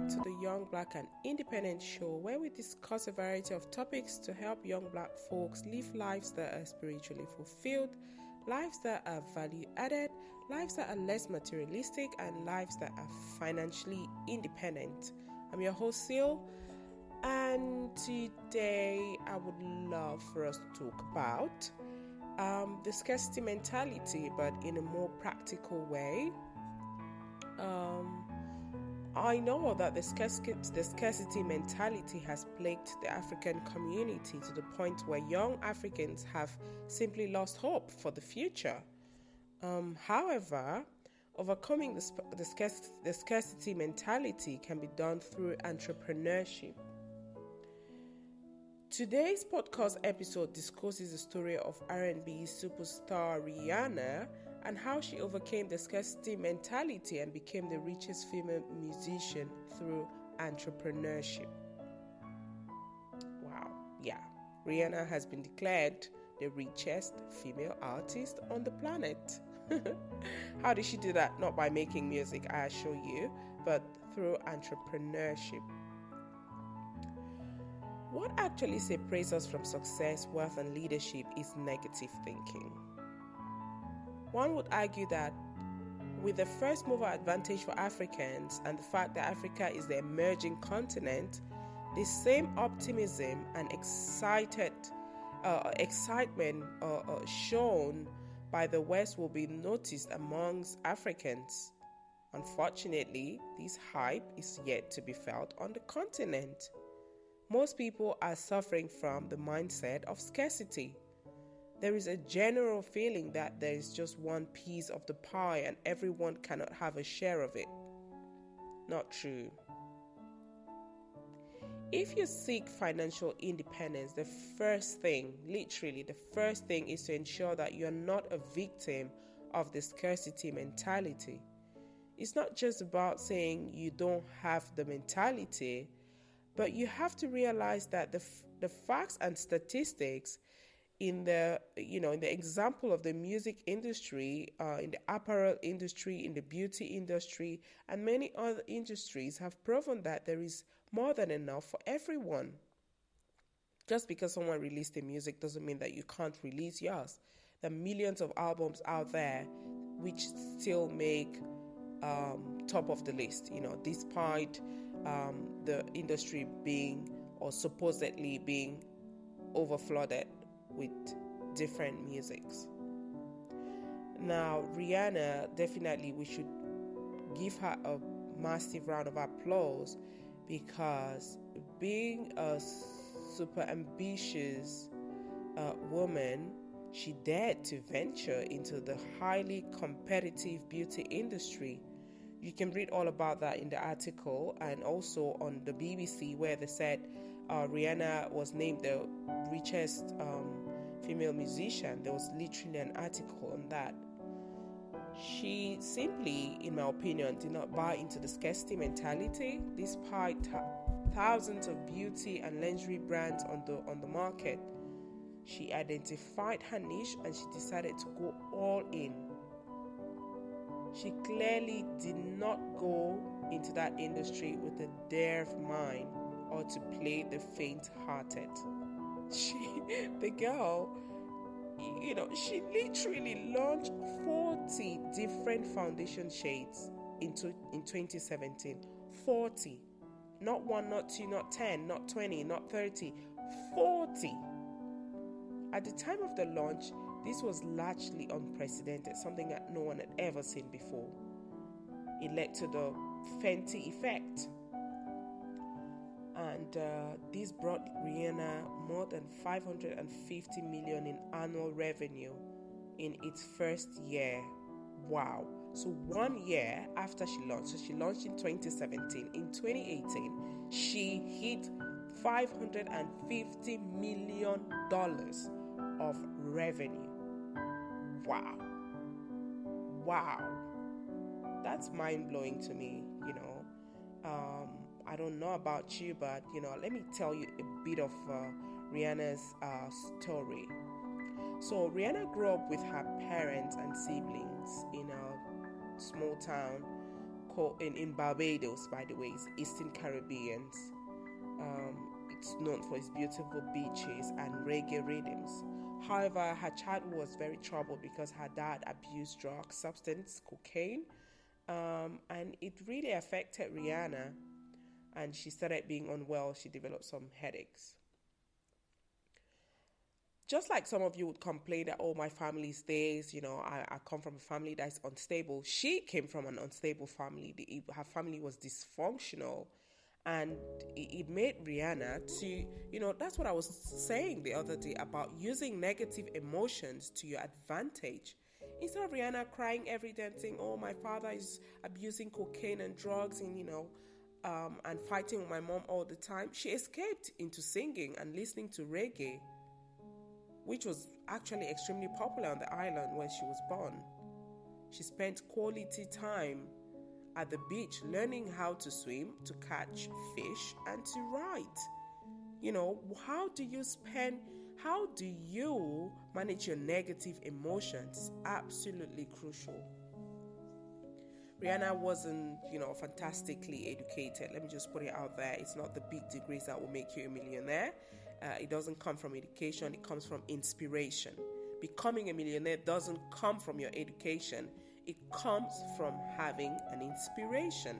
back to the Young Black and Independent Show, where we discuss a variety of topics to help young black folks live lives that are spiritually fulfilled, lives that are value added, lives that are less materialistic, and lives that are financially independent. I'm your host, Sil, and today I would love for us to talk about the scarcity mentality, but in a more practical way. I know that the scarcity mentality has plagued the African community to the point where young Africans have simply lost hope for the future. However, overcoming the scarcity mentality can be done through entrepreneurship. Today's podcast episode discusses the story of R&B superstar Rihanna and how she overcame the scarcity mentality and became the richest female musician through entrepreneurship. Wow, yeah. Rihanna has been declared the richest female artist on the planet. How did she do that? Not by making music, I assure you, but through entrepreneurship. What actually separates us from success, wealth, and leadership is negative thinking. One would argue that with the first mover advantage for Africans and the fact that Africa is the emerging continent, the same optimism and excitement shown by the West will be noticed amongst Africans. Unfortunately, this hype is yet to be felt on the continent. Most people are suffering from the mindset of scarcity. There is a general feeling that there is just one piece of the pie and everyone cannot have a share of it. Not true. If you seek financial independence, the first thing is to ensure that you're not a victim of the scarcity mentality. It's not just about saying you don't have the mentality, but you have to realize that the facts and statistics in the example of the music industry, in the apparel industry, in the beauty industry, and many other industries have proven that there is more than enough for everyone. Just because someone released the music doesn't mean that you can't release yours. There are millions of albums out there which still make top of the list, despite the industry being or supposedly being overflooded with different musics. Now, Rihanna, definitely we should give her a massive round of applause, because being a super ambitious woman, she dared to venture into the highly competitive beauty industry. You can read all about that in the article, and also on the BBC, where they said Rihanna was named the richest female musician. There was literally an article on that. She simply, in my opinion, did not buy into the scarcity mentality, despite thousands of beauty and lingerie brands on the market. She identified her niche and she decided to go all in. She clearly did not go into that industry with a dare mind or to play the faint-hearted. The girl, she literally launched 40 different foundation shades in 2017. 40. Not one, not two, not 10, not 20, not 30. 40. At the time of the launch, this was largely unprecedented, something that no one had ever seen before. It led to the Fenty effect. And this brought Rihanna more than $550 million in annual revenue in its first year. Wow. So 1 year after she launched, so she launched in 2017, in 2018, she hit $550 million of revenue. Wow. That's mind-blowing to me, I don't know about you, but, let me tell you a bit of Rihanna's story. So Rihanna grew up with her parents and siblings in a small town called in Barbados, by the way, it's Eastern Caribbean. It's known for its beautiful beaches and reggae rhythms. However, her childhood was very troubled because her dad abused drugs, substance, cocaine, and it really affected Rihanna. And she started being unwell. She developed some headaches. Just like some of you would complain that, oh, my family's this, I come from a family that's unstable. She came from an unstable family. Her family was dysfunctional. And it made Rihanna to, that's what I was saying the other day about using negative emotions to your advantage. Instead of Rihanna crying every day and saying, oh, my father is abusing cocaine and drugs and fighting with my mom all the time, she escaped into singing and listening to reggae, which was actually extremely popular on the island where she was born. She spent quality time at the beach learning how to swim, to catch fish, and to write. How do you manage your negative emotions? Absolutely crucial. Rihanna wasn't, fantastically educated. Let me just put it out there. It's not the big degrees that will make you a millionaire. It doesn't come from education. It comes from inspiration. Becoming a millionaire doesn't come from your education. It comes from having an inspiration.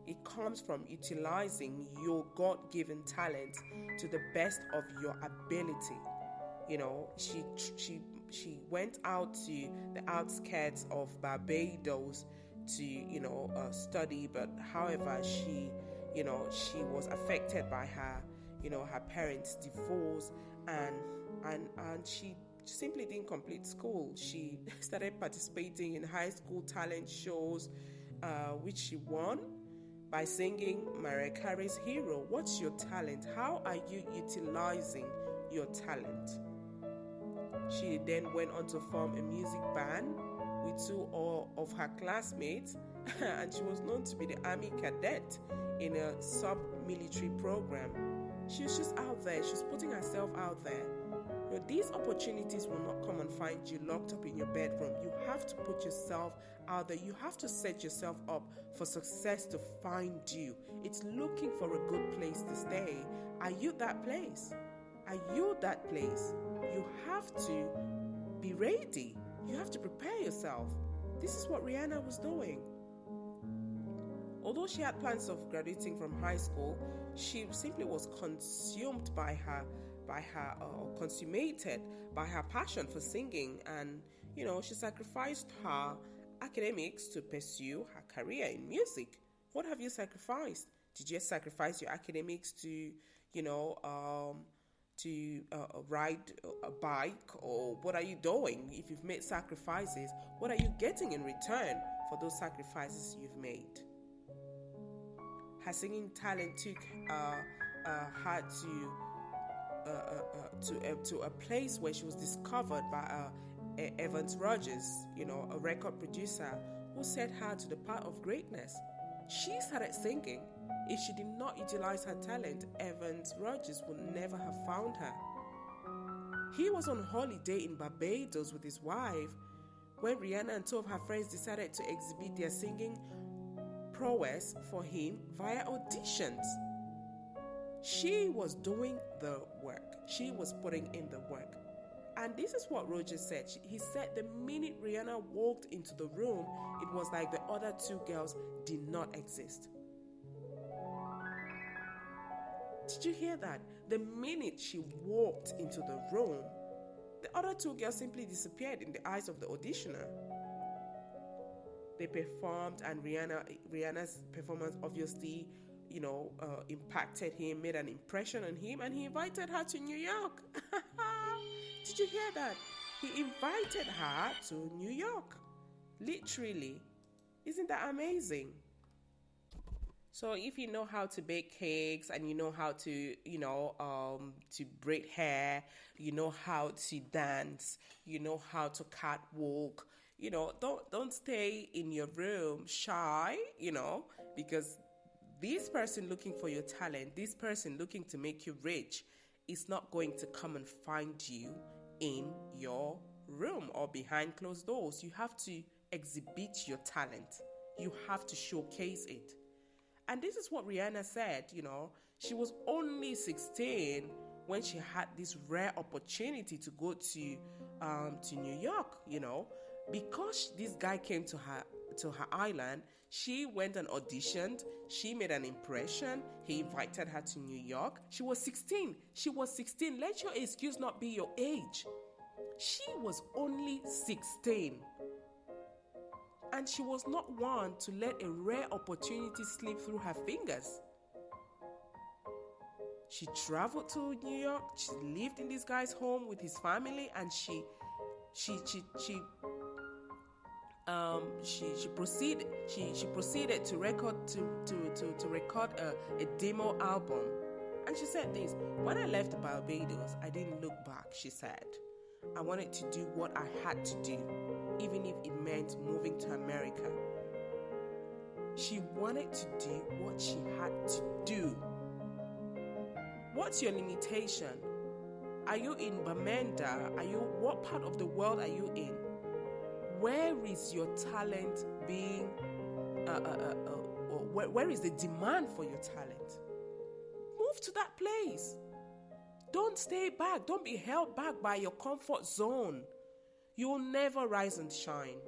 It comes from utilizing your God-given talent to the best of your ability. She went out to the outskirts of Barbados to study, but however she was affected by her her parents' divorce, and she simply didn't complete school. She started participating in high school talent shows, which she won by singing Mariah Carey's Hero. What's your talent? How are you utilizing your talent? She then went on to form a music band with two of her classmates, and she was known to be the Army cadet in a sub-military program. She was just out there. She was putting herself out there. These opportunities will not come and find you locked up in your bedroom. You have to put yourself out there. You have to set yourself up for success to find you. It's looking for a good place to stay. Are you that place? Are you that place? You have to be ready. You have to prepare yourself. This is what Rihanna was doing. Although she had plans of graduating from high school, she simply was consumed by her consummated by her passion for singing, and she sacrificed her academics to pursue her career in music. What have you sacrificed? Did you sacrifice your academics to ride a bike, or what are you doing? If you've made sacrifices, what are you getting in return for those sacrifices you've made? Her singing talent took her to a place where she was discovered by Evans Rogers, a record producer who set her to the path of greatness. She started singing. If she did not utilize her talent, Evans Rogers would never have found her. He was on holiday in Barbados with his wife when Rihanna and two of her friends decided to exhibit their singing prowess for him via auditions. She was doing the work. She was putting in the work. And this is what Rogers said. He said the minute Rihanna walked into the room, it was like the other two girls did not exist. Did you hear that? The minute she walked into the room, the other two girls simply disappeared in the eyes of the auditioner. They performed, and Rihanna's performance obviously, impacted him, made an impression on him, and he invited her to New York. Did you hear that? He invited her to New York. Literally. Isn't that amazing? So if you know how to bake cakes, and you know how to, to braid hair, you know how to dance, you know how to catwalk, don't stay in your room shy, because this person looking for your talent, this person looking to make you rich, is not going to come and find you in your room or behind closed doors. You have to exhibit your talent. You have to showcase it. And this is what Rihanna said, she was only 16 when she had this rare opportunity to go to New York, because this guy came to her island. She went and auditioned. She made an impression. He invited her to New York. She was 16. Let your excuse not be your age. She was only 16. And she was not one to let a rare opportunity slip through her fingers. She traveled to New York. She lived in this guy's home with his family, and she proceeded to record a demo album. And she said this: "When I left Barbados, I didn't look back," she said. "I wanted to do what I had to do, even if it meant moving to America." She wanted to do what she had to do. What's your limitation? Are you in Bamenda? What part of the world are you in? Where is your talent being, where is the demand for your talent? Move to that place. Don't stay back. Don't be held back by your comfort zone. You will never rise and shine.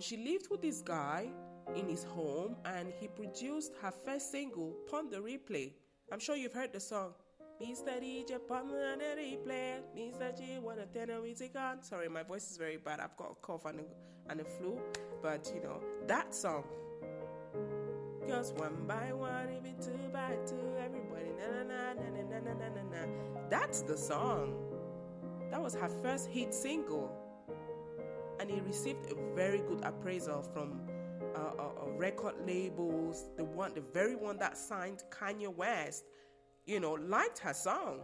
She lived with this guy in his home, and he produced her first single, Pon the Replay. I'm sure you've heard the song. Mr. DJ, pon the replay. Mr. G, wanna tell we take on. Sorry, my voice is very bad. I've got a cough and a flu. But, that song. Just one by one, even two by two, everybody, na na na na na na na na na. That's the song. That was her first hit single. And he received a very good appraisal from record labels. The very one that signed Kanye West, liked her song.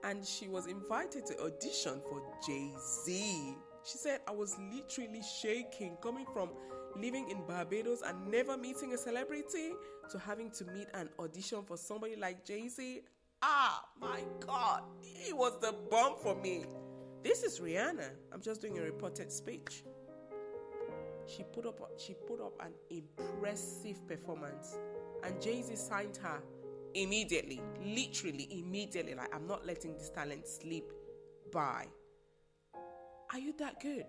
And she was invited to audition for Jay-Z. She said, "I was literally shaking, coming from living in Barbados and never meeting a celebrity to having to meet and audition for somebody like Jay-Z. My God, he was the bomb for me." This is Rihanna. I'm just doing a reported speech. She put up an impressive performance, and Jay-Z signed her immediately, literally immediately. Like, I'm not letting this talent slip by. Are you that good?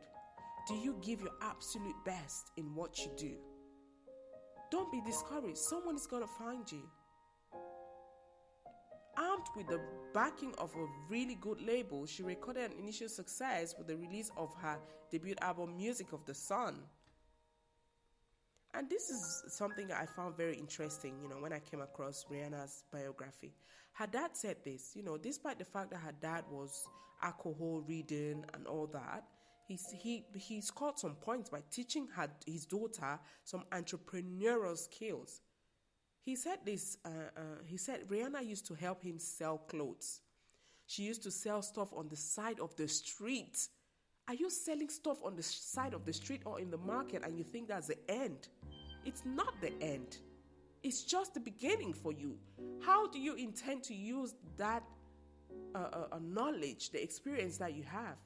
Do you give your absolute best in what you do? Don't be discouraged. Someone is going to find you. Armed with the backing of a really good label, she recorded an initial success with the release of her debut album, Music of the Sun. And this is something I found very interesting, when I came across Rihanna's biography. Her dad said this, despite the fact that her dad was alcohol ridden and all that, he scored some points by teaching his daughter some entrepreneurial skills. He said this, Rihanna used to help him sell clothes. She used to sell stuff on the side of the street. Are you selling stuff on the side of the street or in the market and you think that's the end? It's not the end. It's just the beginning for you. How do you intend to use that knowledge, the experience that you have?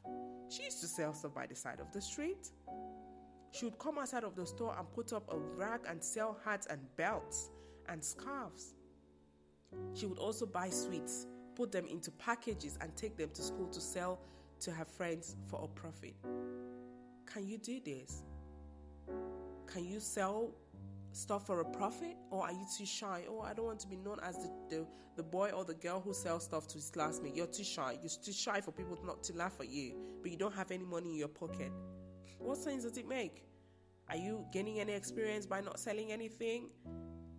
She used to sell stuff by the side of the street. She would come outside of the store and put up a rack and sell hats and belts and scarves. She would also buy sweets, put them into packages and take them to school to sell to her friends for a profit. Can you do this? Can you sell stuff for a profit? Or are you too shy? I don't want to be known as the boy or the girl who sells stuff to his classmate. You're too shy. You're too shy for people not to laugh at you, but you don't have any money in your pocket. What sense does it make? Are you gaining any experience by not selling anything?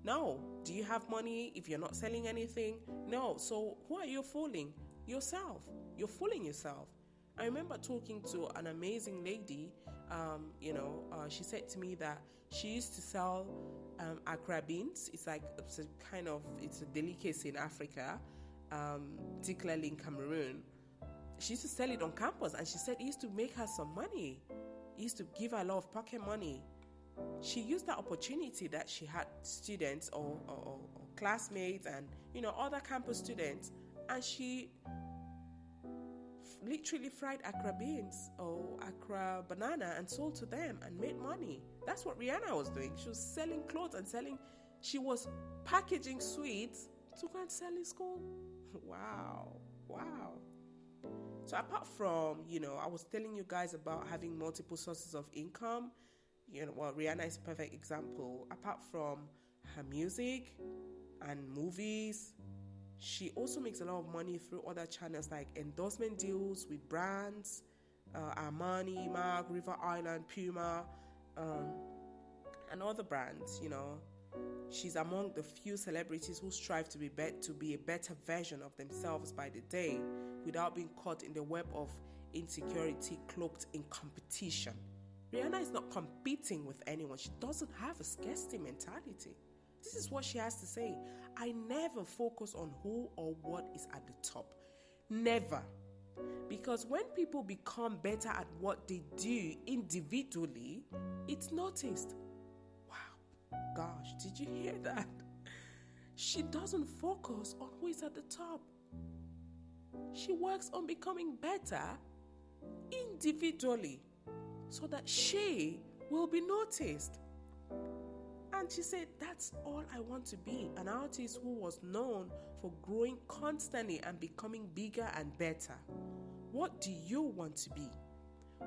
No. Do you have money if you're not selling anything? No. So who are you fooling? Yourself. You're fooling yourself. I remember talking to an amazing lady. She said to me that she used to sell akra beans. It's a delicacy in Africa, particularly in Cameroon. She used to sell it on campus, and she said it used to make her some money. It used to give her a lot of pocket money. She used that opportunity that she had students or classmates and other campus students, and she literally fried Accra beans or Accra banana and sold to them and made money. That's what Rihanna was doing. She was selling clothes and she was packaging sweets to go and sell in school. Wow. So apart from, I was telling you guys about having multiple sources of income, Rihanna is a perfect example. Apart from her music and movies, she also makes a lot of money through other channels like endorsement deals with brands, Armani, MAC, River Island, Puma, and other brands, She's among the few celebrities who strive to be a better version of themselves by the day without being caught in the web of insecurity cloaked in competition. Rihanna is not competing with anyone. She doesn't have a scarcity mentality. This is what she has to say. I never focus on who or what is at the top. Never. Because when people become better at what they do individually, it's noticed. Wow, gosh, did you hear that? She doesn't focus on who is at the top. She works on becoming better individually so that she will be noticed. And she said, that's all I want to be, an artist who was known for growing constantly and becoming bigger and better. What do you want to be?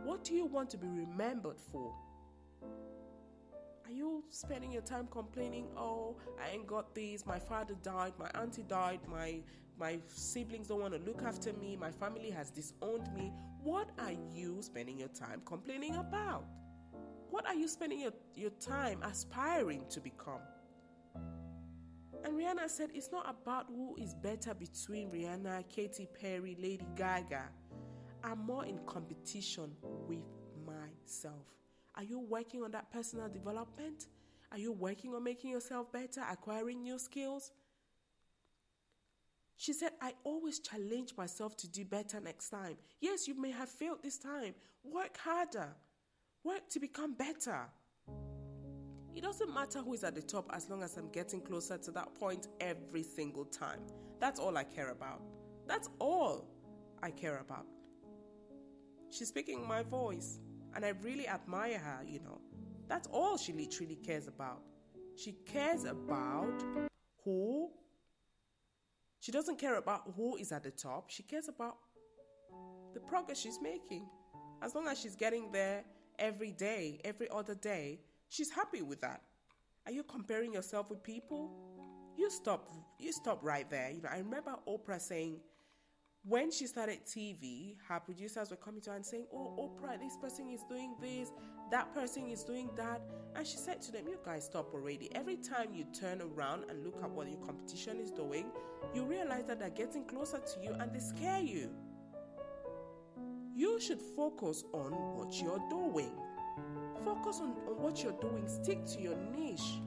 What do you want to be remembered for? Are you spending your time complaining, oh, I ain't got this, my father died, my auntie died, my siblings don't want to look after me, my family has disowned me? What are you spending your time complaining about? What are you spending your time aspiring to become? And Rihanna said, it's not about who is better between Rihanna, Katy Perry, Lady Gaga. I'm more in competition with myself. Are you working on that personal development? Are you working on making yourself better, acquiring new skills? She said, I always challenge myself to do better next time. Yes, you may have failed this time. Work harder. Work to become better. It doesn't matter who is at the top as long as I'm getting closer to that point every single time. That's all I care about. That's all I care about. She's speaking my voice, and I really admire her, That's all she literally cares about. She cares about who. She doesn't care about who is at the top. She cares about the progress she's making. As long as she's getting there every day, every other day, she's happy with that. Are you comparing yourself with people? You stop right there. I remember Oprah saying, when she started TV, her producers were coming to her and saying, oh, Oprah, this person is doing this, that person is doing that. And she said to them, you guys stop already. Every time you turn around and look at what your competition is doing, you realize that they're getting closer to you and they scare you. You should focus on what you're doing. Focus on what you're doing. Stick to your niche.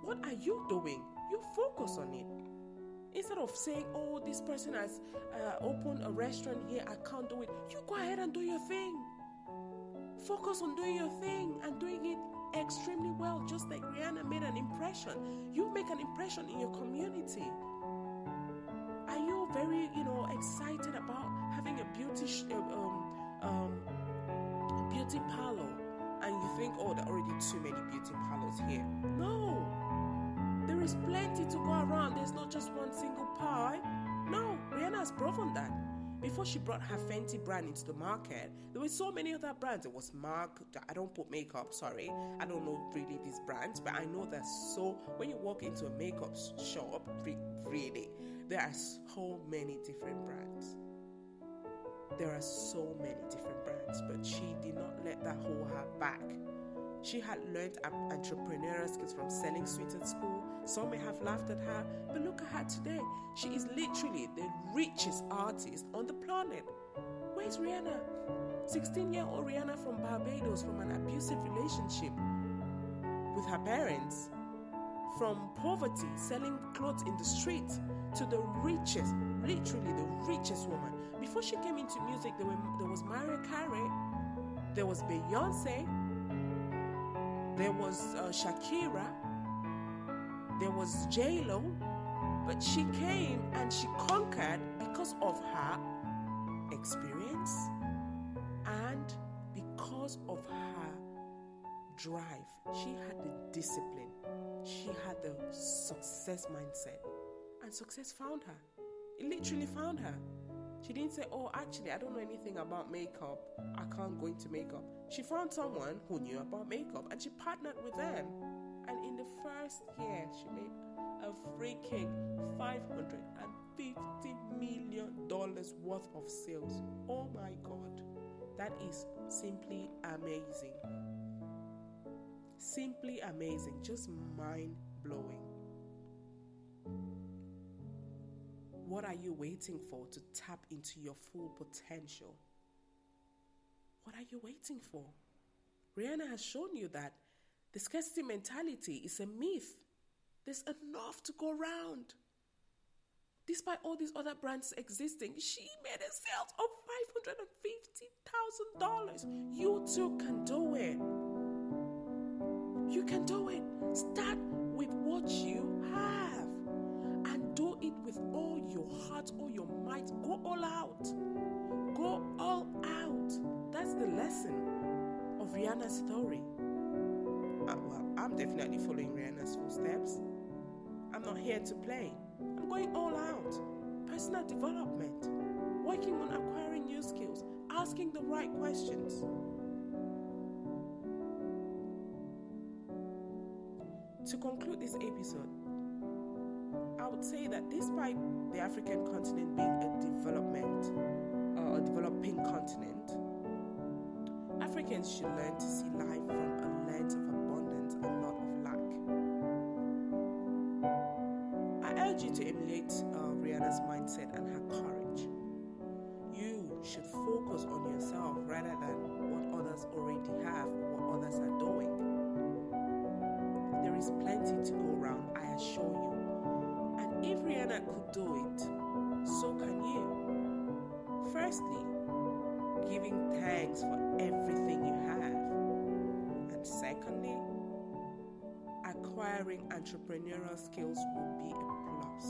What are you doing? You focus on it. Instead of saying, oh, this person has opened a restaurant here, I can't do it. You go ahead and do your thing. Focus on doing your thing and doing it extremely well, just like Rihanna made an impression. You make an impression in your community. Are you very, excited about having a beauty parlor? And you think, oh, there are already too many beauty parlors here. No. There is plenty to go around. There's not just one single pie. No, Rihanna has proven that. Before she brought her Fenty brand into the market, there were so many other brands. There was MAC. I don't put makeup, sorry. I don't know really these brands, but I know that when you walk into a makeup shop, really, there are so many different brands. There are so many different brands, but she did not let that hold her back. She had learned entrepreneurial skills from selling sweets at school. Some may have laughed at her, but look at her today. She is literally the richest artist on the planet. Where's Rihanna? 16-year-old Rihanna from Barbados, from an abusive relationship with her parents. From poverty, selling clothes in the street, to the richest, literally the richest woman. Before she came into music, there was Mariah Carey, there was Beyonce, there was Shakira, there was J-Lo, but she came and she conquered because of her experience, and because of her drive, she had the discipline, she had the success mindset, and success found her. It literally found her. She didn't say, oh, actually, I don't know anything about makeup, I can't go into makeup. She found someone who knew about makeup and she partnered with them. And in the first year, she made a freaking $550 million worth of sales. Oh my God. That is simply amazing. Simply amazing. Just mind-blowing. What are you waiting for to tap into your full potential? What are you waiting for? Rihanna has shown you that the scarcity mentality is a myth. There's enough to go around. Despite all these other brands existing, she made a sales of $550,000. You too can do it. You can do it. Start with what you have and do it with all your heart, all your might. Go all out. Go all out. That's the lesson of Rihanna's story. Well, I'm definitely following Rihanna's footsteps. I'm not here to play. I'm going all out. Personal development, working on acquiring new skills, asking the right questions. To conclude this episode, I would say that despite the African continent being a developing continent, Africans should learn to see life from a lens of abundance and not of lack. I urge you to emulate Rihanna's mindset and her courage. You should focus on yourself rather than what others already have or what others are doing. There is plenty to go around, I assure you. And if Rihanna could do it, so can you. Firstly, giving thanks for everything you have. And secondly, acquiring entrepreneurial skills will be a plus.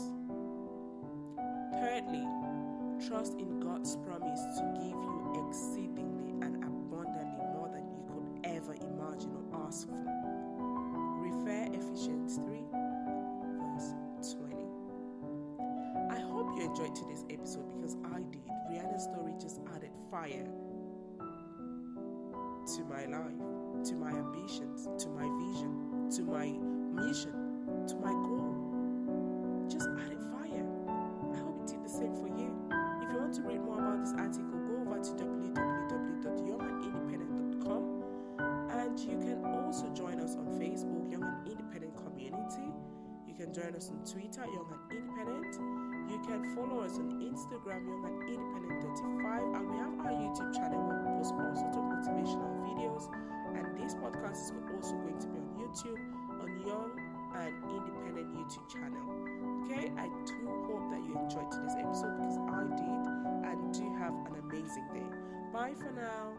Thirdly, trust in God's promise to give you exceedingly and abundantly more than you could ever imagine or ask for. Refer Ephesians 3, verse 20. I hope you enjoyed today's episode because I did. Rihanna's story just added fire to my life, to my ambitions, to my vision, to my mission, to my goal. Just added fire. I hope it did the same for you. If you want to read more about this article, go over to www.youngandindependent.com, and you can also join us on Facebook, Young and Independent Community. You can join us on Twitter, Young and Independent. You can follow us on Instagram, Young and Independent 35, and we have our YouTube channel where we post all sorts of motivational videos. And this podcast is also going to be on YouTube, on Young and Independent YouTube channel. Okay, I do hope that you enjoyed today's episode because I did, and do have an amazing day. Bye for now.